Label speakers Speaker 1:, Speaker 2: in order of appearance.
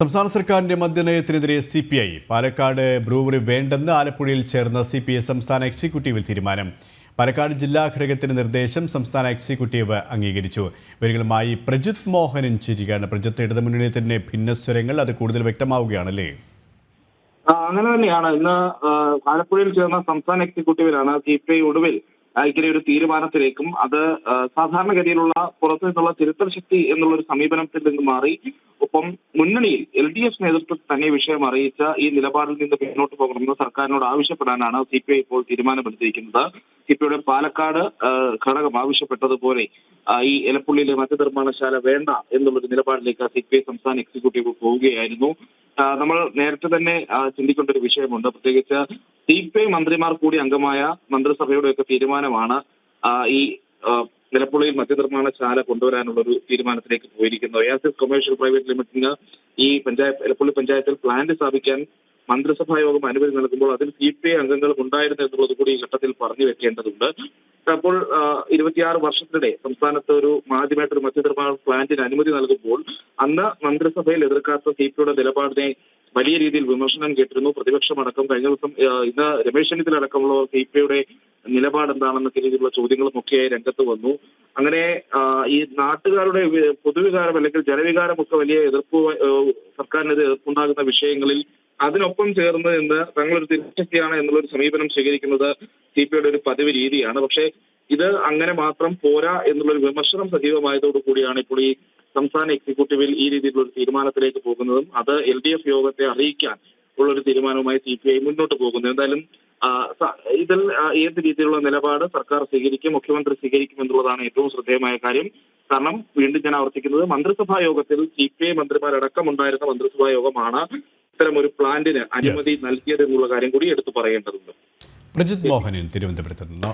Speaker 1: സംസ്ഥാന സർക്കാരിന്റെ മദ്യനയത്തിനെതിരെ CPI Palakkad brewery വേണ്ടെന്ന് ആലപ്പുഴയിൽ ചേർന്ന CPI സംസ്ഥാന എക്സിക്യൂട്ടീവിൽ തീരുമാനം. പാലക്കാട് ജില്ലാ ഘടകത്തിന്റെ നിർദ്ദേശം സംസ്ഥാന എക്സിക്യൂട്ടീവ് അംഗീകരിച്ചു. ഇവരുമായി പ്രജിത് മോഹനൻ ചേരുകയാണ്. പ്രജിത്ത്, ഇടതുമുന്നണിയുടെ ഭിന്നസ്വരങ്ങൾ അത് കൂടുതൽ വ്യക്തമാവുകയാണല്ലേ?
Speaker 2: അങ്ങനെ തന്നെയാണ്. ഇന്ന് ആലപ്പുഴയിൽ ചേർന്ന സംസ്ഥാന എക്സിക്യൂട്ടീവിലാണ് CPI ഒടുവിൽ ഇങ്ങനെ ഒരു തീരുമാനത്തിലേക്കും അത് സാധാരണഗതിയിലുള്ള പുറത്തു നിന്നുള്ള തിരുത്തൽ ശക്തി എന്നുള്ള ഒരു സമീപനത്തിൽ നിന്ന് മാറി ഒപ്പം മുന്നണിയിൽ LDF നേതൃത്വത്തിൽ തന്നെ വിഷയം അറിയിച്ച ഈ നിലപാടിൽ നിന്ന് പിന്നോട്ട് പോകണമെന്ന് സർക്കാരിനോട് ആവശ്യപ്പെടാനാണ് CPI ഇപ്പോൾ തീരുമാനമെടുത്തിരിക്കുന്നത്. CPIയുടെ പാലക്കാട് ഘടകം ആവശ്യപ്പെട്ടതുപോലെ ഈ എലപ്പുള്ളിയിലെ മദ്യനിർമ്മാണശാല വേണ്ട എന്നുള്ളൊരു നിലപാടിലേക്ക് CPI സംസ്ഥാന എക്സിക്യൂട്ടീവ് പോവുകയായിരുന്നു. നമ്മൾ നേരത്തെ തന്നെ ചിന്തിക്കേണ്ട ഒരു വിഷയമുണ്ട്. പ്രത്യേകിച്ച് CPI മന്ത്രിമാർ കൂടി അംഗമായ മന്ത്രിസഭയുടെയൊക്കെ തീരുമാനമാണ് ഈ നിലപ്പുള്ളിയിൽ മദ്യനിർമ്മാണശാല കൊണ്ടുവരാനുള്ള ഒരു തീരുമാനത്തിലേക്ക് പോയിരിക്കുന്നത്. ഒയാസിസ് കൊമേഴ്ഷ്യൽ പ്രൈവറ്റ് ലിമിറ്റഡിന് ഈ എലപ്പുള്ളി പഞ്ചായത്തിൽ പ്ലാന്റ് സ്ഥാപിക്കാൻ മന്ത്രിസഭാ യോഗം അനുമതി നൽകുമ്പോൾ അതിൽ CPI അംഗങ്ങളും ഉണ്ടായിരുന്നു എന്നുള്ളത് കൂടി ഈ ഘട്ടത്തിൽ പറഞ്ഞു വെക്കേണ്ടതുണ്ട്. അപ്പോൾ 26 വർഷത്തിനിടെ സംസ്ഥാനത്ത് ഒരു ആദ്യമായിട്ട് ഒരു മദ്യനിർമ്മാണ പ്ലാന്റിന് അനുമതി നൽകുമ്പോൾ അന്ന് മന്ത്രിസഭയിൽ എതിർക്കാത്ത CPIയുടെ നിലപാടിനെ വലിയ രീതിയിൽ വിമർശനം കേട്ടിരുന്നു. പ്രതിപക്ഷമടക്കം കഴിഞ്ഞ ദിവസം ഇന്ന് രമേശ് ചെന്നിത്തല അടക്കമുള്ള CPIയുടെ നിലപാട് എന്താണെന്നൊക്കെ രീതിയിലുള്ള ചോദ്യങ്ങളും ഒക്കെയായി രംഗത്ത് വന്നു. അങ്ങനെ ഈ നാട്ടുകാരുടെ പൊതുവികാരം അല്ലെങ്കിൽ ജനവികാരമൊക്കെ വലിയ എതിർപ്പ് സർക്കാരിനെതിരെ എതിർപ്പുണ്ടാകുന്ന വിഷയങ്ങളിൽ അതിനൊപ്പം ചേർന്ന് എന്ന് തങ്ങളൊരു തിരിച്ചടിയാണ് എന്നുള്ളൊരു സമീപനം സ്വീകരിക്കുന്നത് CPIയുടെ ഒരു പതിവ് രീതിയാണ്. പക്ഷേ ഇത് അങ്ങനെ മാത്രം പോരാ എന്നുള്ളൊരു വിമർശനം സജീവമായതോടുകൂടിയാണ് ഇപ്പോൾ ഈ സംസ്ഥാന എക്സിക്യൂട്ടീവിൽ ഈ രീതിയിലുള്ള ഒരു തീരുമാനത്തിലേക്ക് പോകുന്നതും അത് LDF യോഗത്തെ അറിയിക്കാൻ ഉള്ളൊരു തീരുമാനവുമായി CPI മുന്നോട്ട് പോകുന്നു. എന്തായാലും ഇതിൽ ഏത് രീതിയിലുള്ള നിലപാട് സർക്കാർ സ്വീകരിക്കും, മുഖ്യമന്ത്രി സ്വീകരിക്കും എന്നുള്ളതാണ് ഏറ്റവും ശ്രദ്ധേയമായ കാര്യം. കാരണം വീണ്ടും ഞാൻ ആവർത്തിക്കുന്നത്, മന്ത്രിസഭാ യോഗത്തിൽ CPI മന്ത്രിമാരടക്കം ഉണ്ടായിരുന്ന മന്ത്രിസഭാ യോഗമാണ് ഇത്തരം ഒരു പ്ലാന്റിന് അനുമതി നൽകിയത് എന്നുള്ള കാര്യം കൂടി എടുത്തു പറയേണ്ടതുണ്ട്.
Speaker 1: പ്രജിത് മോഹനൻ, തിരുവനന്തപുരത്ത് നിന്ന്.